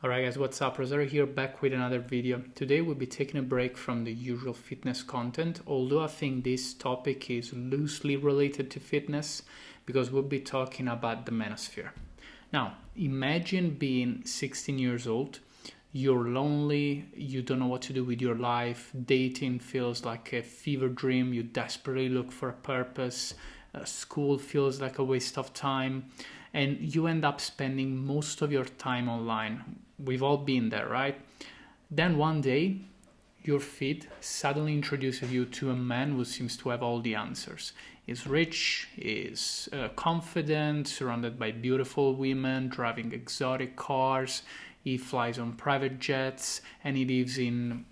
Alright guys, what's up? Rosario here, back with another video. Today we'll be taking a break from the usual fitness content, although I think this topic is loosely related to fitness because we'll be talking about the Manosphere. Now, imagine being 16 years old, you're lonely, you don't know what to do with your life, dating feels like a fever dream, you desperately look for a purpose, school feels like a waste of time, and you end up spending most of your time online. We've all been there, right? Then one day, your feed suddenly introduces you to a man who seems to have all the answers. He's rich, he's confident, surrounded by beautiful women, driving exotic cars, he flies on private jets, and he lives in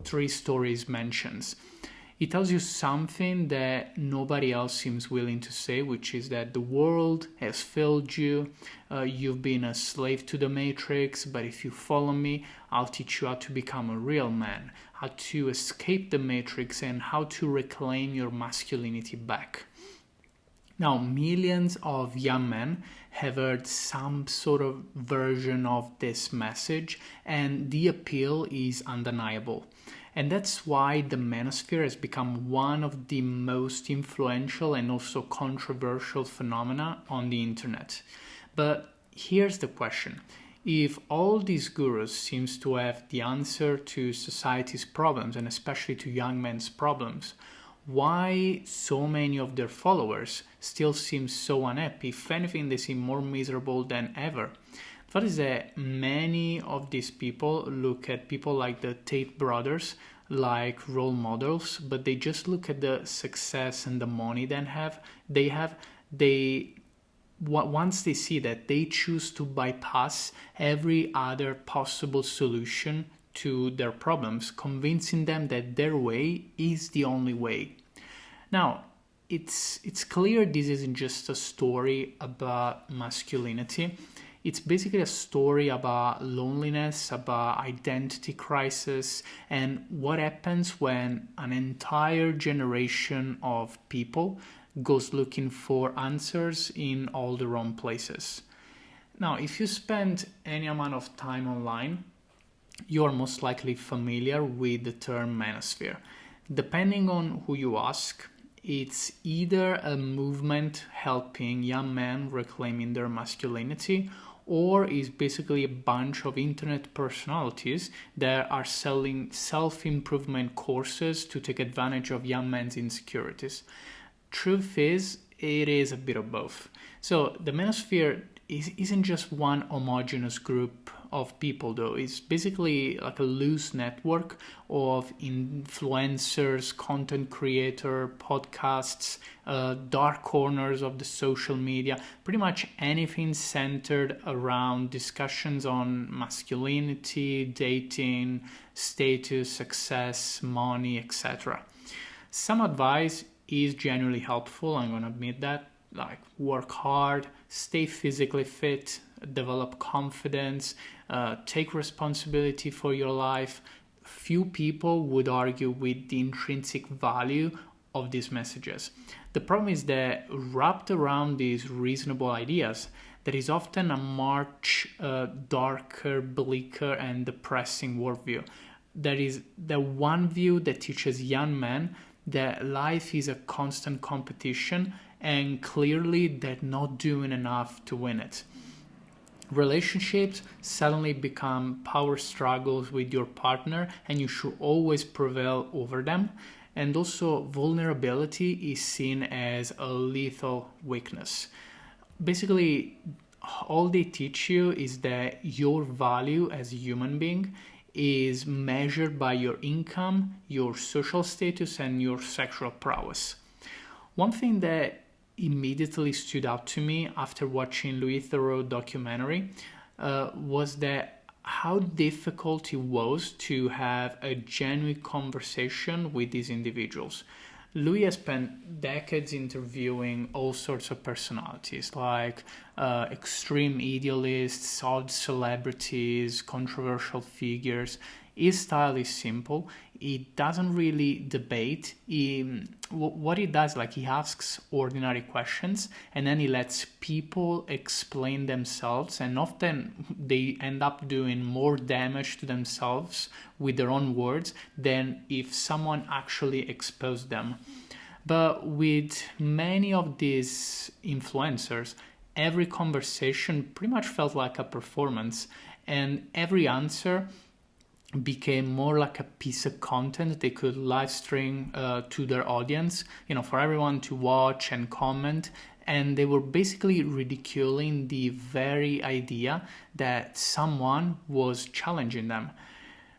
3-story mansions. It tells you something that nobody else seems willing to say, which is that the world has failed you, you've been a slave to the matrix, but if you follow me, I'll teach you how to become a real man, how to escape the matrix, and how to reclaim your masculinity back. Now, millions of young men have heard some sort of version of this message, and the appeal is undeniable. And that's why the Manosphere has become one of the most influential and also controversial phenomena on the internet. But here's the question. If all these gurus seems to have the answer to society's problems, and especially to young men's problems, why so many of their followers still seem so unhappy? If anything, they seem more miserable than ever. The fact is that many of these people look at people like the Tate brothers like role models, but they just look at the success and the money once they see that, they choose to bypass every other possible solution to their problems, convincing them that their way is the only way. Now, it's clear this isn't just a story about masculinity. It's basically a story about loneliness, about identity crisis, and what happens when an entire generation of people goes looking for answers in all the wrong places. Now, if you spend any amount of time online, you are most likely familiar with the term Manosphere. Depending on who you ask, it's either a movement helping young men reclaiming their masculinity, or is basically a bunch of internet personalities that are selling self-improvement courses to take advantage of young men's insecurities. Truth is, it is a bit of both. So the Manosphere isn't just one homogeneous group of people, though. It's basically like a loose network of influencers, content creator, podcasts, dark corners of the social media, pretty much anything centered around discussions on masculinity, dating, status, success, money, etc. Some advice is genuinely helpful, I'm gonna admit that, like work hard, stay physically fit, develop confidence, take responsibility for your life. Few people would argue with the intrinsic value of these messages. The problem is that wrapped around these reasonable ideas, there is often a much darker, bleaker, and depressing worldview. There is the one view that teaches young men that life is a constant competition and clearly they're not doing enough to win it. Relationships suddenly become power struggles with your partner and you should always prevail over them. And also vulnerability is seen as a lethal weakness. Basically, all they teach you is that your value as a human being is measured by your income, your social status, and your sexual prowess. One thing that immediately stood out to me after watching Louis Theroux's documentary was that how difficult it was to have a genuine conversation with these individuals. Louis has spent decades interviewing all sorts of personalities, like extreme idealists, odd celebrities, controversial figures. His style is simple. He doesn't really debate. What he does, like, he asks ordinary questions and then he lets people explain themselves, and often they end up doing more damage to themselves with their own words than if someone actually exposed them. But with many of these influencers, every conversation pretty much felt like a performance, and every answer became more like a piece of content they could live stream to their audience, for everyone to watch and comment. And they were basically ridiculing the very idea that someone was challenging them.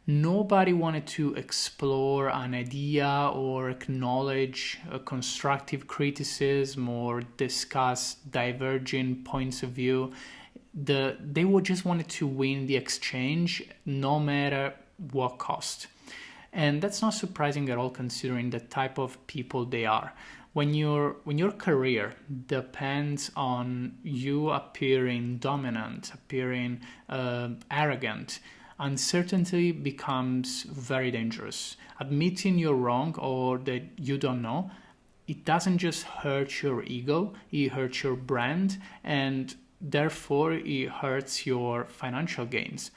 Nobody wanted to explore an idea or acknowledge a constructive criticism or discuss diverging points of view. They would just wanted to win the exchange no matter what cost. And that's not surprising at all, considering the type of people they are. When your career depends on you appearing dominant, appearing arrogant, uncertainty becomes very dangerous. Admitting you're wrong or that you don't know, it doesn't just hurt your ego, it hurts your brand, and therefore it hurts your financial gains.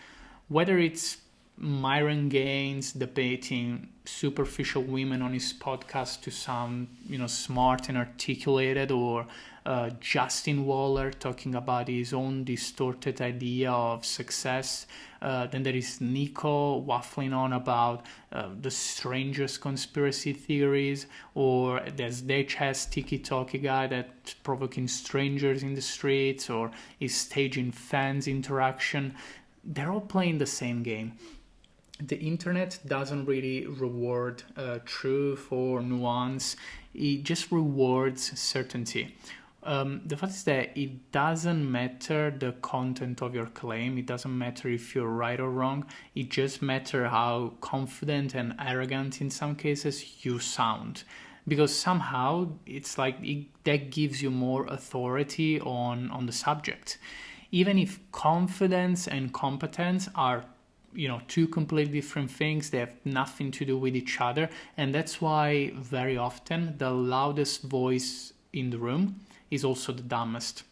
Whether it's Myron Gaines debating superficial women on his podcast to sound, smart and articulated, or Justin Waller talking about his own distorted idea of success. Then there is Nico waffling on about the strangest conspiracy theories, or there's DHS tiki-talkie guy that's provoking strangers in the streets, or is staging fans interaction. They're all playing the same game. The internet doesn't really reward truth or nuance. It just rewards certainty. The fact is that it doesn't matter the content of your claim. It doesn't matter if you're right or wrong. It just matters how confident and arrogant in some cases you sound. Because somehow it's like that gives you more authority on the subject. Even if confidence and competence are two completely different things, they have nothing to do with each other. And that's why very often the loudest voice in the room is also the dumbest.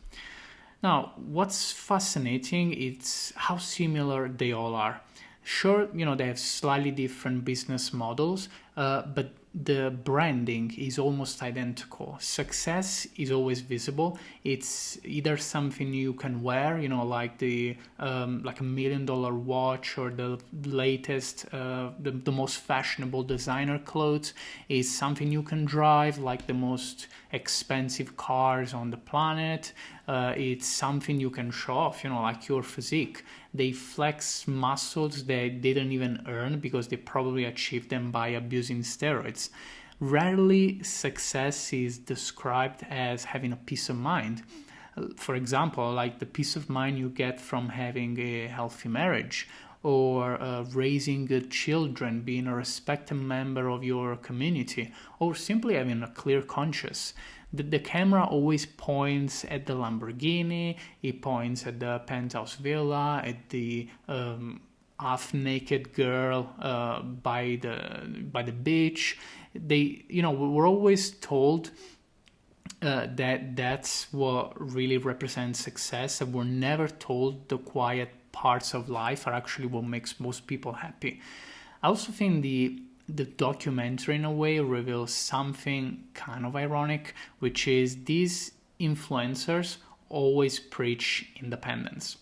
Now, what's fascinating is how similar they all are. Sure, they have slightly different business models, but the branding is almost identical. Success is always visible. It's either something you can wear, like like $1 million watch, or the latest, the most fashionable designer clothes. Is something you can drive, like the most expensive cars on the planet. It's something you can show off, like your physique. They flex muscles they didn't even earn because they probably achieved them by abusing steroids. Rarely success is described as having a peace of mind. For example, like the peace of mind you get from having a healthy marriage, or raising good children, being a respected member of your community, or simply having a clear conscience. The camera always points at the Lamborghini, it points at the penthouse villa, at the half-naked girl by the beach. We're always told that that's what really represents success, and we're never told the quiet parts of life are actually what makes most people happy. I also think the documentary in a way reveals something kind of ironic, which is these influencers always preach independence.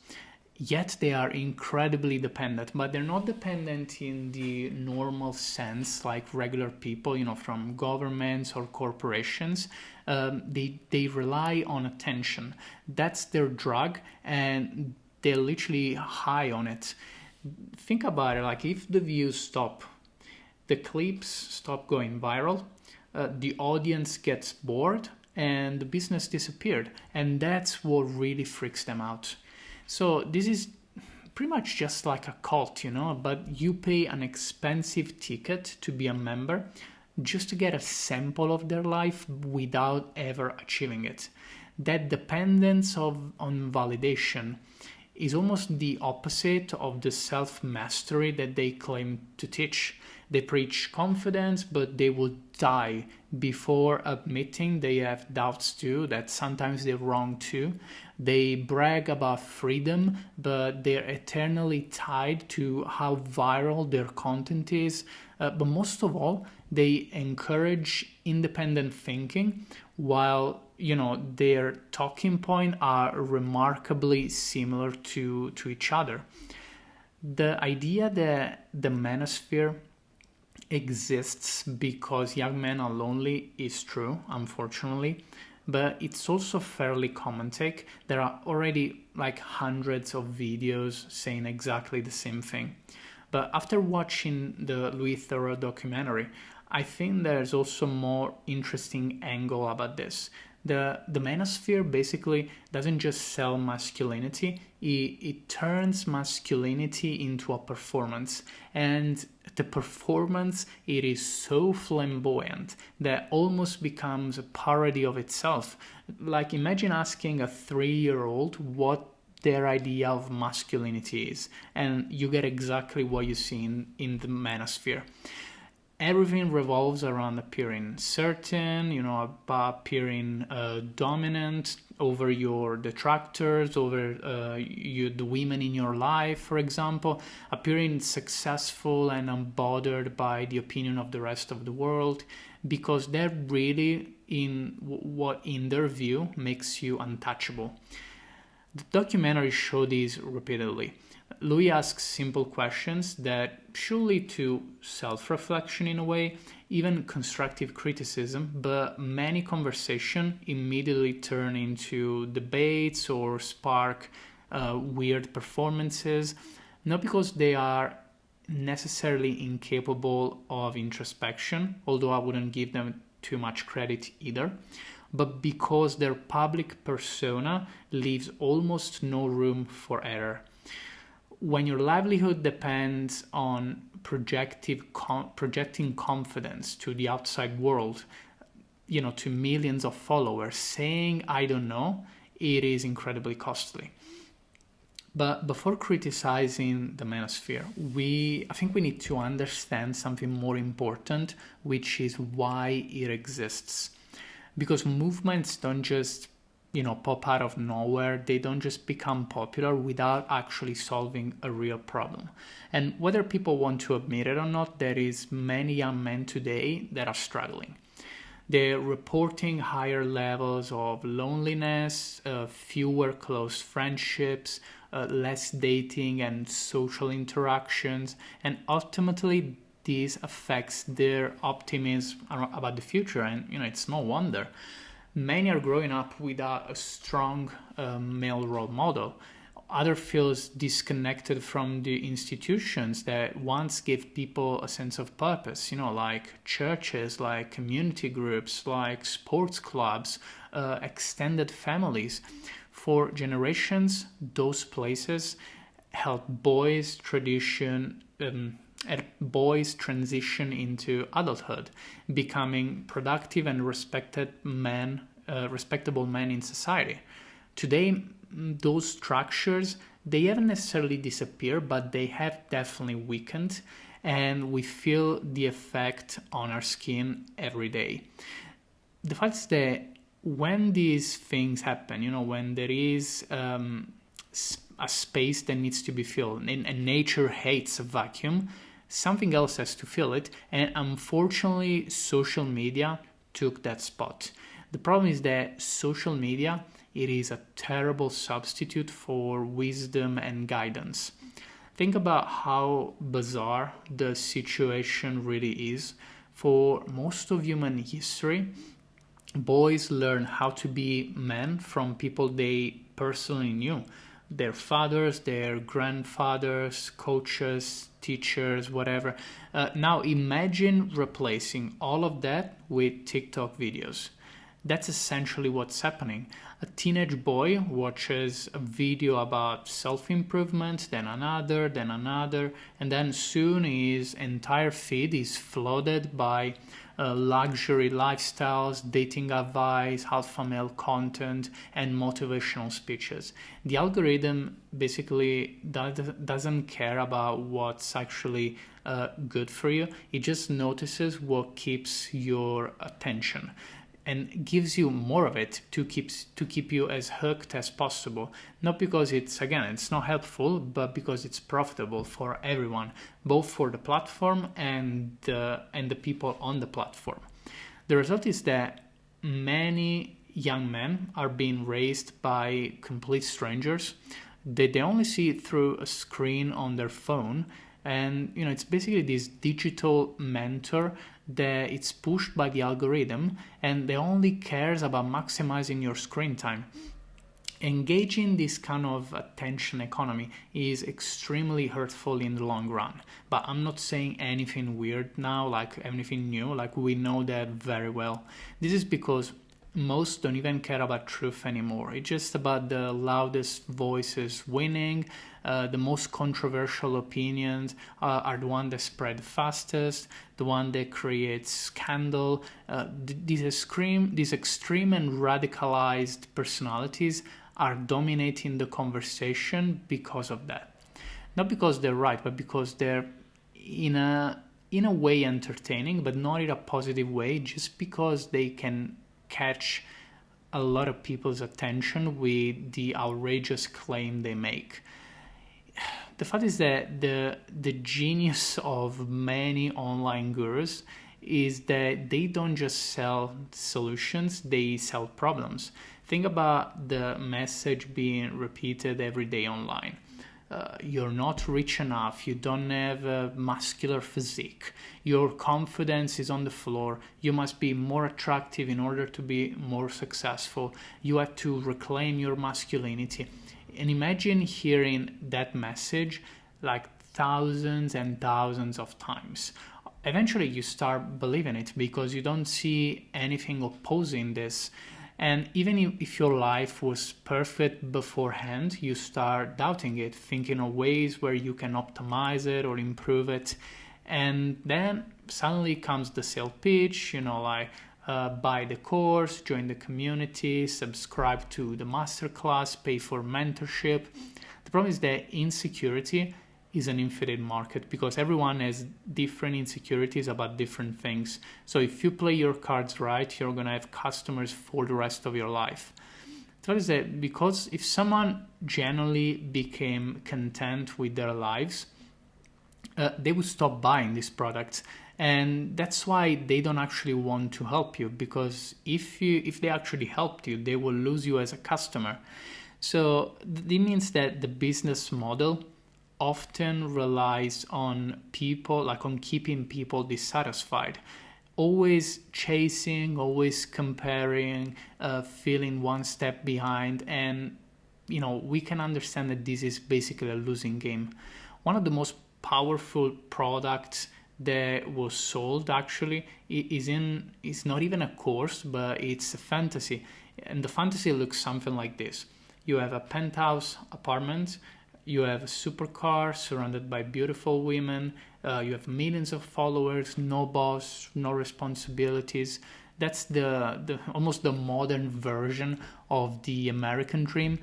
Yet they are incredibly dependent, but they're not dependent in the normal sense like regular people, from governments or corporations. They rely on attention. That's their drug, and they're literally high on it. Think about it, like if the views stop, the clips stop going viral, the audience gets bored, and the business disappeared. And that's what really freaks them out. So this is pretty much just like a cult, but you pay an expensive ticket to be a member just to get a sample of their life without ever achieving it. That dependence on validation, is almost the opposite of the self-mastery that they claim to teach. They preach confidence, but they will die before admitting they have doubts too, that sometimes they're wrong too. They brag about freedom, but they're eternally tied to how viral their content is. But most of all, they encourage independent thinking, while their talking point are remarkably similar to each other. The idea that the manosphere exists because young men are lonely is true, unfortunately, but it's also fairly common take. There are already like hundreds of videos saying exactly the same thing. But after watching the Louis Theroux documentary, I think there's also more interesting angle about this. The Manosphere basically doesn't just sell masculinity, it turns masculinity into a performance. And the performance, it is so flamboyant that almost becomes a parody of itself. Like, imagine asking a 3-year-old what their idea of masculinity is, and you get exactly what you see in the Manosphere. Everything revolves around appearing certain, about appearing dominant over your detractors, over the women in your life, for example, appearing successful and unbothered by the opinion of the rest of the world, because they're really in what, in their view, makes you untouchable. The documentary showed this repeatedly. Louis asks simple questions that should lead to self-reflection in a way, even constructive criticism, but many conversations immediately turn into debates or spark weird performances, not because they are necessarily incapable of introspection, although I wouldn't give them too much credit either, but because their public persona leaves almost no room for error. When your livelihood depends on projecting confidence to the outside world, to millions of followers, saying I don't know, it is incredibly costly. But before criticizing the Manosphere, I think we need to understand something more important, which is why it exists. Because movements don't just pop out of nowhere. They don't just become popular without actually solving a real problem. And whether people want to admit it or not, there is many young men today that are struggling. They're reporting higher levels of loneliness, fewer close friendships, less dating and social interactions, and ultimately this affects their optimism about the future. And it's no wonder. Many are growing up without a strong male role model. Others feel disconnected from the institutions that once gave people a sense of purpose, like churches, like community groups, like sports clubs, extended families. For generations, those places helped boys transition into adulthood, becoming productive and respectable men in society. Today, those structures, they haven't necessarily disappeared, but they have definitely weakened, and we feel the effect on our skin every day. The fact is that when these things happen, when there is a space that needs to be filled, and nature hates a vacuum, something else has to fill it, and unfortunately social media took that spot. The problem is that social media, it is a terrible substitute for wisdom and guidance. Think about how bizarre the situation really is. For most of human history, boys learn how to be men from people they personally knew. Their fathers, their grandfathers, coaches, teachers, whatever. Now imagine replacing all of that with TikTok videos. That's essentially what's happening. A teenage boy watches a video about self-improvement, then another, and then soon his entire feed is flooded by luxury lifestyles, dating advice, alpha male content, and motivational speeches. The algorithm basically doesn't care about what's actually good for you. It just notices what keeps your attention and gives you more of it to keep you as hooked as possible. Not because it's not helpful, but because it's profitable for everyone, both for the platform and the people on the platform. The result is that many young men are being raised by complete strangers that they only see through a screen on their phone. And it's basically this digital mentor that it's pushed by the algorithm, and they only cares about maximizing your screen time. Engaging this kind of attention economy is extremely hurtful in the long run. But I'm not saying anything weird now, like anything new, like we know that very well. This is because most don't even care about truth anymore. It's just about the loudest voices winning. The most controversial opinions are the one that spread fastest, the one that creates scandal. These extreme and radicalized personalities are dominating the conversation because of that. Not because they're right, but because they're in a way entertaining, but not in a positive way, just because they can catch a lot of people's attention with the outrageous claim they make. The fact is that the genius of many online gurus is that they don't just sell solutions, they sell problems. Think about the message being repeated every day online. You're not rich enough, you don't have a muscular physique, your confidence is on the floor, you must be more attractive in order to be more successful, you have to reclaim your masculinity. And imagine hearing that message like thousands and thousands of times. Eventually you start believing it because you don't see anything opposing this. And even if your life was perfect beforehand, you start doubting it, thinking of ways where you can optimize it or improve it. And then suddenly comes the sales pitch, buy the course, join the community, subscribe to the masterclass, pay for mentorship. The problem is that insecurity is an infinite market because everyone has different insecurities about different things. So if you play your cards right, you're going to have customers for the rest of your life. The fact is that because if someone genuinely became content with their lives, they would stop buying these products. And that's why they don't actually want to help you, because if they actually helped you, they will lose you as a customer. So this means that the business model often relies on people, like on keeping people dissatisfied, always chasing, always comparing, feeling one step behind. And we can understand that this is basically a losing game. One of the most powerful products that was sold actually is not even a course, but it's a fantasy. And the fantasy looks something like this. You have a penthouse apartment, you have a supercar surrounded by beautiful women, you have millions of followers, no boss, no responsibilities. That's the almost the modern version of the American dream,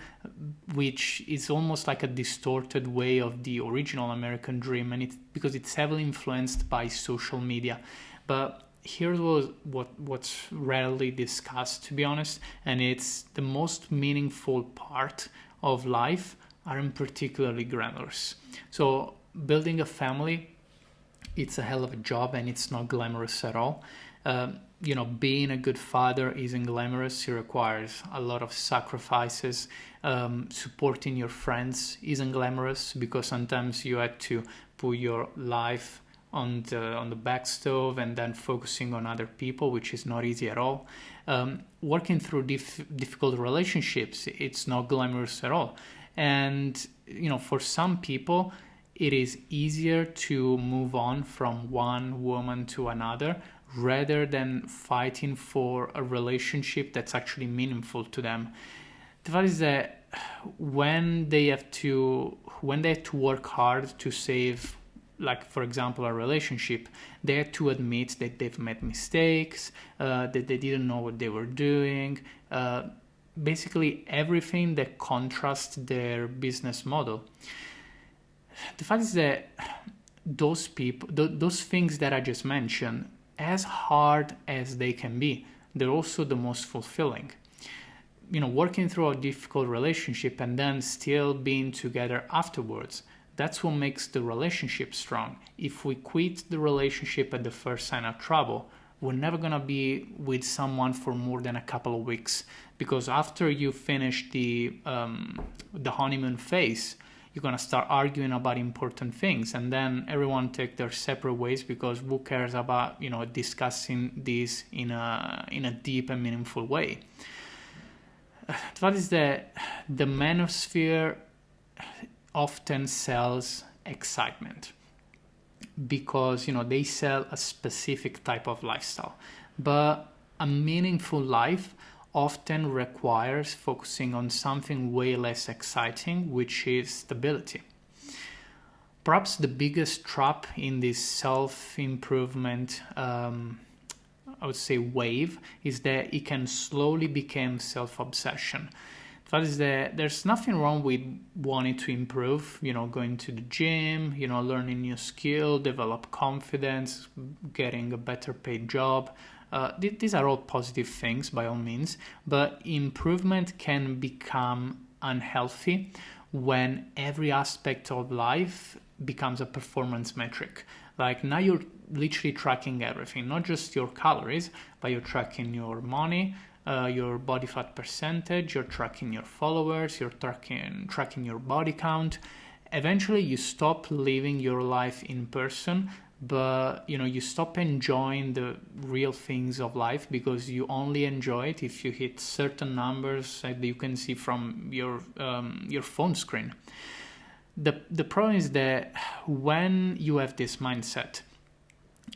which is almost like a distorted way of the original American dream, and because it's heavily influenced by social media. But here's what's rarely discussed, to be honest, and it's the most meaningful part of life aren't particularly glamorous. So building a family, it's a hell of a job, and it's not glamorous at all. Being a good father isn't glamorous. It requires a lot of sacrifices. Supporting your friends isn't glamorous because sometimes you had to put your life on the back stove and then focusing on other people, which is not easy at all. Working through difficult relationships, it's not glamorous at all. And for some people, it is easier to move on from one woman to another rather than fighting for a relationship that's actually meaningful to them. The fact is that when they have to work hard to save, like for example a relationship, they have to admit that they've made mistakes, that they didn't know what they were doing, basically everything that contrasts their business model. The fact is that those people, those things that I just mentioned, as hard as they can be, they're also the most fulfilling. Working through a difficult relationship and then still being together afterwards, that's what makes the relationship strong. If we quit the relationship at the first sign of trouble, we're never going to be with someone for more than a couple of weeks, because after you finish the honeymoon phase, you're going to start arguing about important things, and then everyone take their separate ways, because who cares about discussing this in a deep and meaningful way. The fact is that the Manosphere often sells excitement, because they sell a specific type of lifestyle, but a meaningful life often requires focusing on something way less exciting, which is stability. Perhaps the biggest trap in this self-improvement I would say wave is that it can slowly become self-obsession. That is that there's nothing wrong with wanting to improve, going to the gym, learning new skill, develop confidence, getting a better paid job. These are all positive things by all means, but improvement can become unhealthy when every aspect of life becomes a performance metric. Like now you're literally tracking everything, not just your calories, but you're tracking your money, your body fat percentage, you're tracking your followers, you're tracking your body count. Eventually you stop living your life in person, but you stop enjoying the real things of life, because you only enjoy it if you hit certain numbers that you can see from your phone screen. The problem is that when you have this mindset,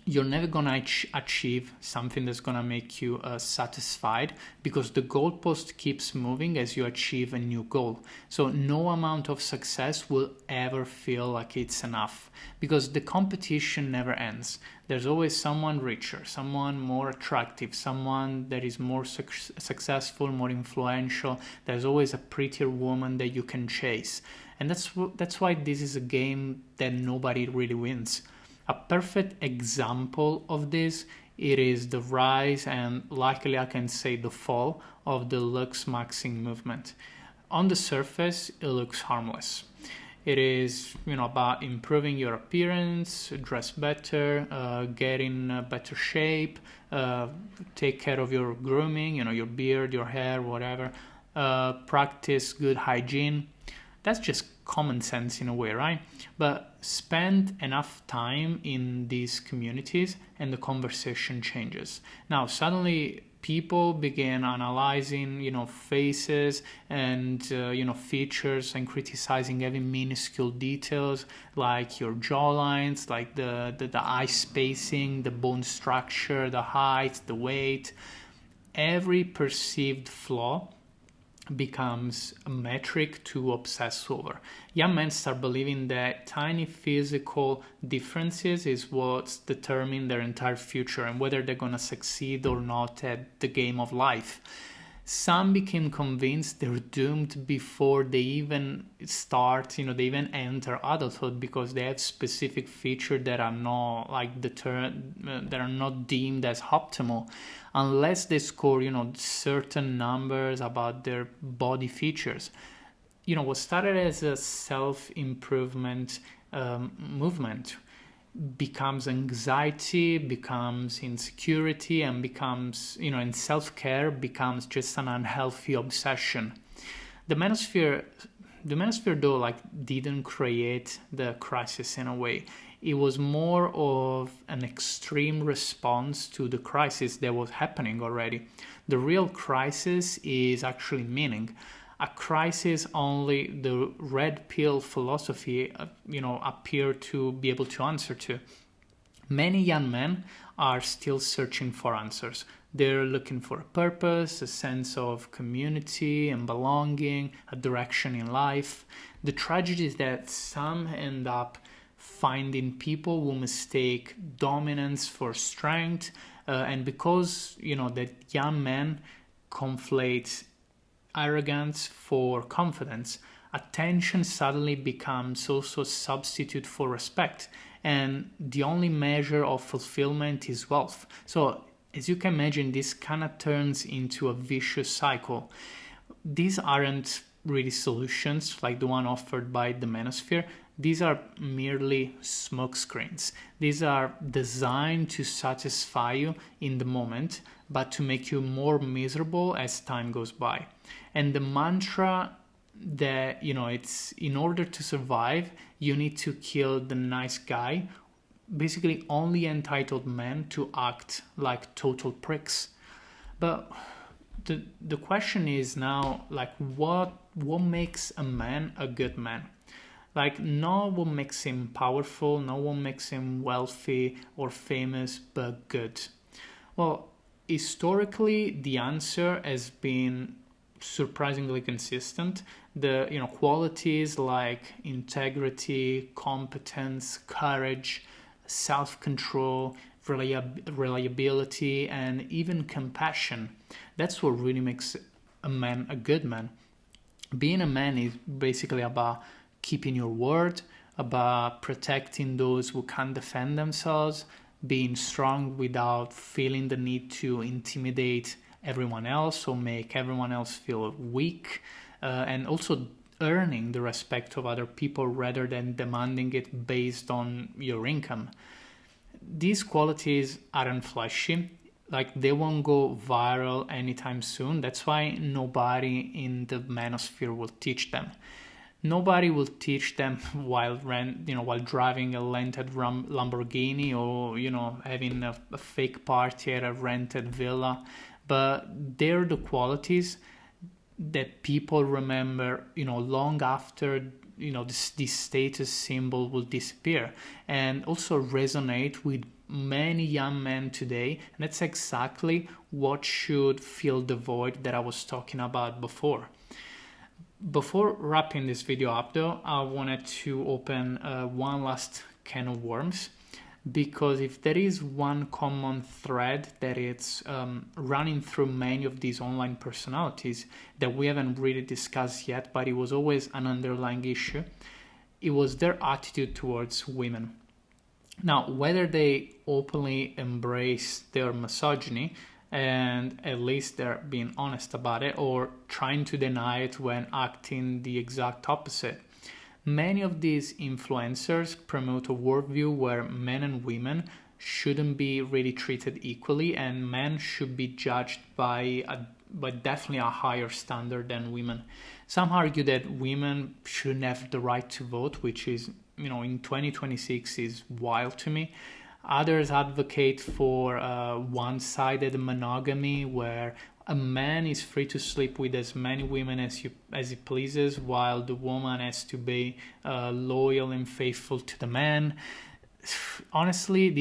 you're never going to achieve something that's going to make you satisfied, because the goalpost keeps moving as you achieve a new goal. So no amount of success will ever feel like it's enough, because the competition never ends. There's always someone richer, someone more attractive, someone that is more successful, more influential. There's always a prettier woman that you can chase. And that's why this is a game that nobody really wins. A perfect example of this, it is the rise and likely I can say the fall of the lux maxing movement. On the surface, it looks harmless. It is, about improving your appearance, dress better, get in better shape, take care of your grooming, your beard, your hair, whatever, practice good hygiene. That's just common sense in a way, right? But spend enough time in these communities and the conversation changes. Now, suddenly people begin analyzing, faces and, features, and criticizing every minuscule details, like your jawlines, like the eye spacing, the bone structure, the height, the weight. Every perceived flaw becomes a metric to obsess over. Young men start believing that tiny physical differences is what's determine their entire future and whether they're going to succeed or not at the game of life. Some became convinced they're doomed before they even start, they even enter adulthood, because they have specific features that are not that are not deemed as optimal, unless they score, certain numbers about their body features. What started as a self-improvement movement becomes anxiety, becomes insecurity, and becomes, and self-care becomes just an unhealthy obsession. The Manosphere though, didn't create the crisis in a way. It was more of an extreme response to the crisis that was happening already. The real crisis is actually meaning. A crisis only the red pill philosophy, appear to be able to answer to. Many young men are still searching for answers. They're looking for a purpose, a sense of community and belonging, a direction in life. The tragedy is that some end up finding people who mistake dominance for strength, and because that young men conflate arrogance for confidence, attention suddenly becomes also a substitute for respect, and the only measure of fulfillment is wealth. So as you can imagine, this kind of turns into a vicious cycle. These aren't really solutions like the one offered by the Manosphere. These are merely smokescreens. These are designed to satisfy you in the moment, but to make you more miserable as time goes by. And the mantra that, it's in order to survive, you need to kill the nice guy. Basically, only entitled men to act like total pricks. But the question is now, like, what makes a man a good man? Like, no one makes him powerful, no one makes him wealthy or famous, but good. Well, historically, the answer has been surprisingly consistent. The qualities like integrity, competence, courage, self-control, reliability, and even compassion. That's what really makes a man a good man. Being a man is basically about keeping your word, about protecting those who can't defend themselves, being strong without feeling the need to intimidate everyone else or make everyone else feel weak, and also earning the respect of other people rather than demanding it based on your income. These qualities aren't flashy, like they won't go viral anytime soon. That's why nobody in the Manosphere will teach them. Nobody will teach them while driving a rented Lamborghini or having a fake party at a rented villa. But they're the qualities that people remember, long after this status symbol will disappear, and also resonate with many young men today. And that's exactly what should fill the void that I was talking about before. Before wrapping this video up though, I wanted to open one last can of worms, because if there is one common thread that it's running through many of these online personalities that we haven't really discussed yet, but it was always an underlying issue, it was their attitude towards women. Now, whether they openly embrace their misogyny, and at least they're being honest about it, or trying to deny it when acting the exact opposite, many of these influencers promote a worldview where men and women shouldn't be really treated equally, and men should be judged by definitely a higher standard than women. Some argue that women shouldn't have the right to vote, which is, in 2026 is wild to me. Others advocate for one-sided monogamy, where a man is free to sleep with as many women as he pleases, while the woman has to be loyal and faithful to the man. Honestly,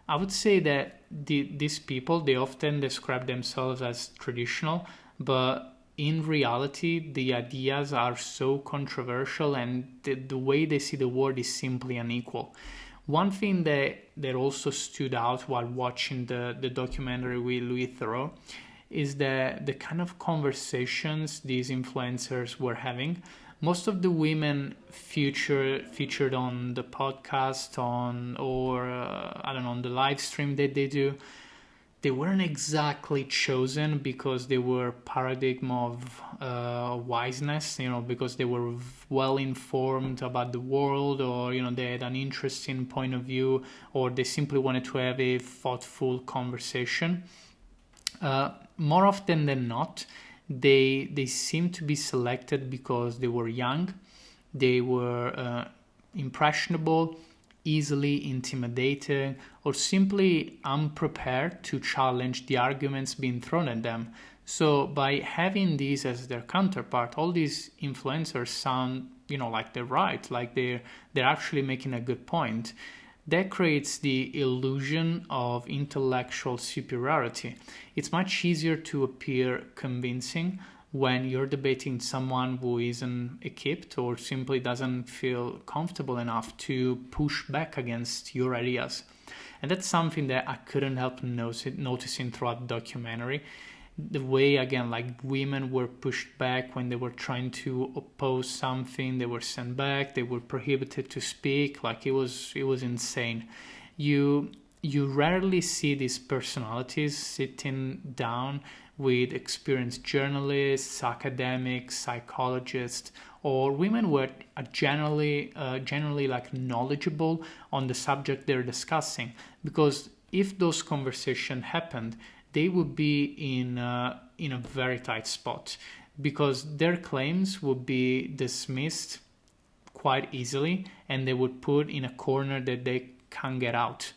I would say that these people, they often describe themselves as traditional, but in reality, the ideas are so controversial, and the way they see the world is simply unequal. One thing that also stood out while watching the documentary with Louis Theroux is the kind of conversations these influencers were having. Most of the women featured on the podcast on the live stream that they do, they weren't exactly chosen because they were paradigm of wiseness, because they were well informed about the world, or they had an interesting point of view, or they simply wanted to have a thoughtful conversation. More often than not, they seem to be selected because they were young, they were impressionable, easily intimidated, or simply unprepared to challenge the arguments being thrown at them. So by having these as their counterpart, all these influencers sound, like they're right, like they're actually making a good point. that creates the illusion of intellectual superiority. It's much easier to appear convincing when you're debating someone who isn't equipped or simply doesn't feel comfortable enough to push back against your ideas. And that's something that I couldn't help noticing throughout the documentary. The way, again, like women were pushed back when they were trying to oppose something, they were sent back, they were prohibited to speak. Like it was insane. You rarely see these personalities sitting down with experienced journalists, academics, psychologists, or women who are generally like knowledgeable on the subject they're discussing. Because if those conversations happened, they would be in a very tight spot, because their claims would be dismissed quite easily and they would put in a corner that they can't get out.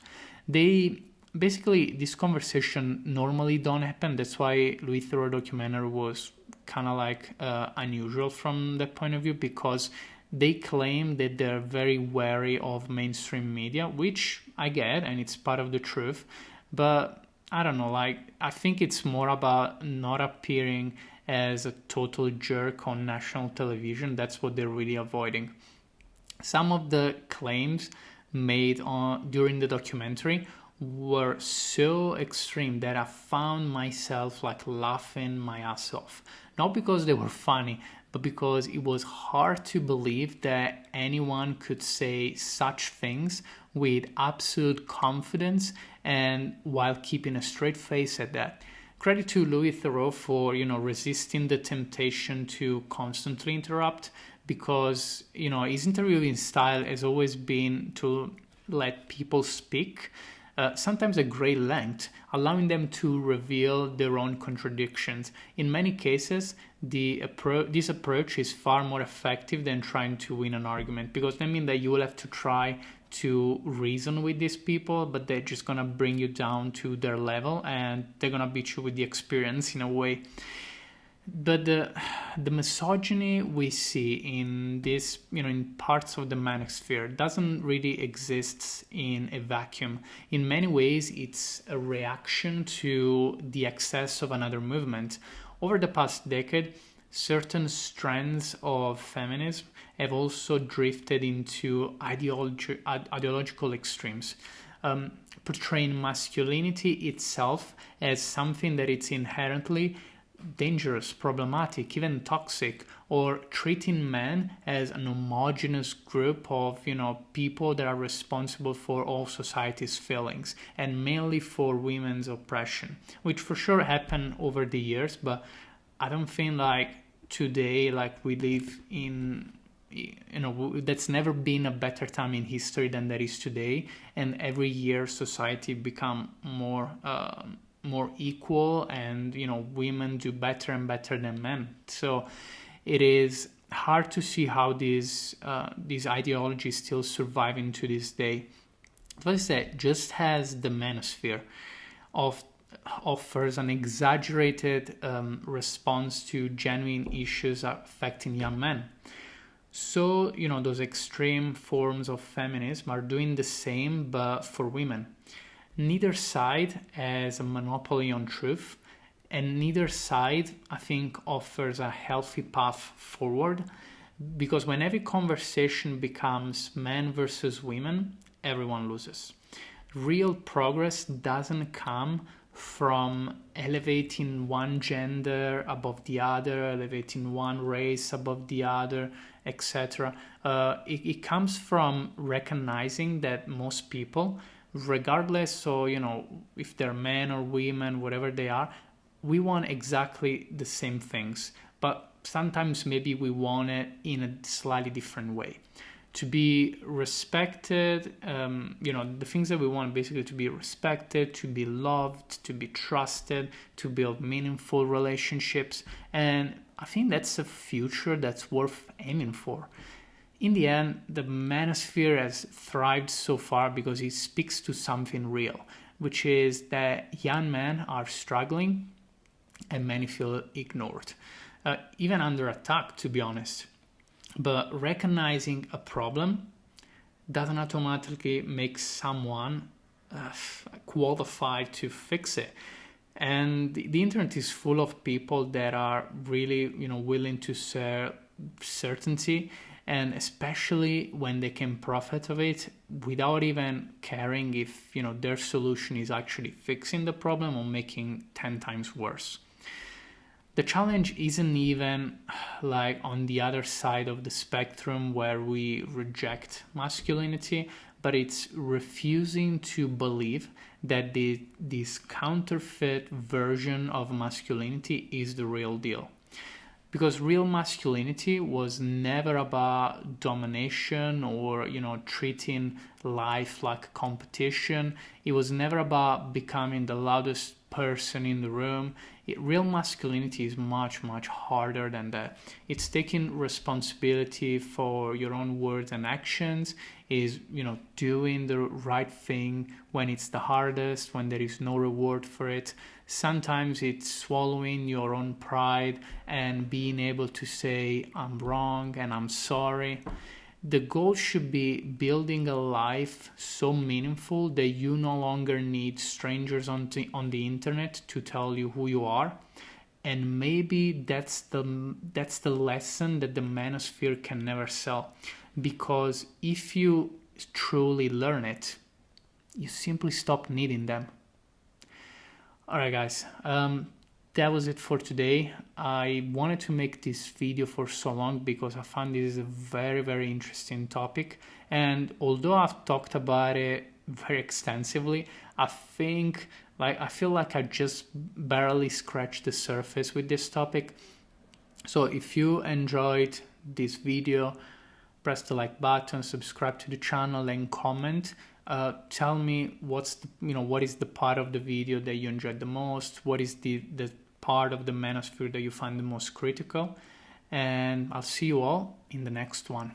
Basically, this conversation normally don't happen. That's why Louis Theroux documentary was kind of like unusual from that point of view, because they claim that they're very wary of mainstream media, which I get, and it's part of the truth. But I don't know, like, I think it's more about not appearing as a total jerk on national television. That's what they're really avoiding. Some of the claims made during the documentary were so extreme that I found myself like laughing my ass off. Not because they were funny, but because it was hard to believe that anyone could say such things with absolute confidence and while keeping a straight face at that. Credit to Louis Theroux for, resisting the temptation to constantly interrupt, because, his interviewing style has always been to let people speak, sometimes at great length, allowing them to reveal their own contradictions. In many cases, this approach is far more effective than trying to win an argument, because that means that you will have to try to reason with these people, but they're just gonna bring you down to their level and they're gonna beat you with the experience in a way. But the misogyny we see in this, in parts of the Manosphere doesn't really exist in a vacuum. In many ways, it's a reaction to the excess of another movement. Over the past decade, certain strands of feminism have also drifted into ideological extremes, portraying masculinity itself as something that it's inherently dangerous, problematic, even toxic, or treating men as an homogeneous group of, people that are responsible for all society's failings and mainly for women's oppression, which for sure happened over the years. But I don't think like today, like we live in, that's never been a better time in history than there is today. And every year society become more equal, and women do better and better than men. So it is hard to see how these ideologies still survive into this day. But as I said, just as the Manosphere offers an exaggerated response to genuine issues affecting young men, so those extreme forms of feminism are doing the same, but for women. Neither side has a monopoly on truth, and neither side, I think, offers a healthy path forward, because when every conversation becomes men versus women, everyone loses. Real progress doesn't come from elevating one gender above the other, elevating one race above the other, etc. It comes from recognizing that most people, regardless, so if they're men or women, whatever they are, we want exactly the same things, but sometimes maybe we want it in a slightly different way. To be respected, the things that we want, basically to be respected, to be loved, to be trusted, to build meaningful relationships. And I think that's a future that's worth aiming for. In the end, the Manosphere has thrived so far because it speaks to something real, which is that young men are struggling and many feel ignored, even under attack, to be honest. But recognizing a problem doesn't automatically make someone qualified to fix it. And the internet is full of people that are really, willing to share certainty, and especially when they can profit of it without even caring if, their solution is actually fixing the problem or making 10 times worse. The challenge isn't even like on the other side of the spectrum where we reject masculinity, but it's refusing to believe that this counterfeit version of masculinity is the real deal. Because real masculinity was never about domination or, treating life like competition. It was never about becoming the loudest person in the room. Real masculinity is much, much harder than that. It's taking responsibility for your own words and actions, is, doing the right thing when it's the hardest, when there is no reward for it. Sometimes it's swallowing your own pride and being able to say, I'm wrong and I'm sorry. The goal should be building a life so meaningful that you no longer need strangers on the internet to tell you who you are. And maybe that's the lesson that the Manosphere can never sell. Because if you truly learn it, you simply stop needing them. Alright guys, that was it for today. I wanted to make this video for so long because I found this is a very, very interesting topic. And although I've talked about it very extensively, I feel like I just barely scratched the surface with this topic. So if you enjoyed this video, press the like button, subscribe to the channel, and comment. Tell me what is the part of the video that you enjoyed the most? What is the part of the Manosphere that you find the most critical? And I'll see you all in the next one.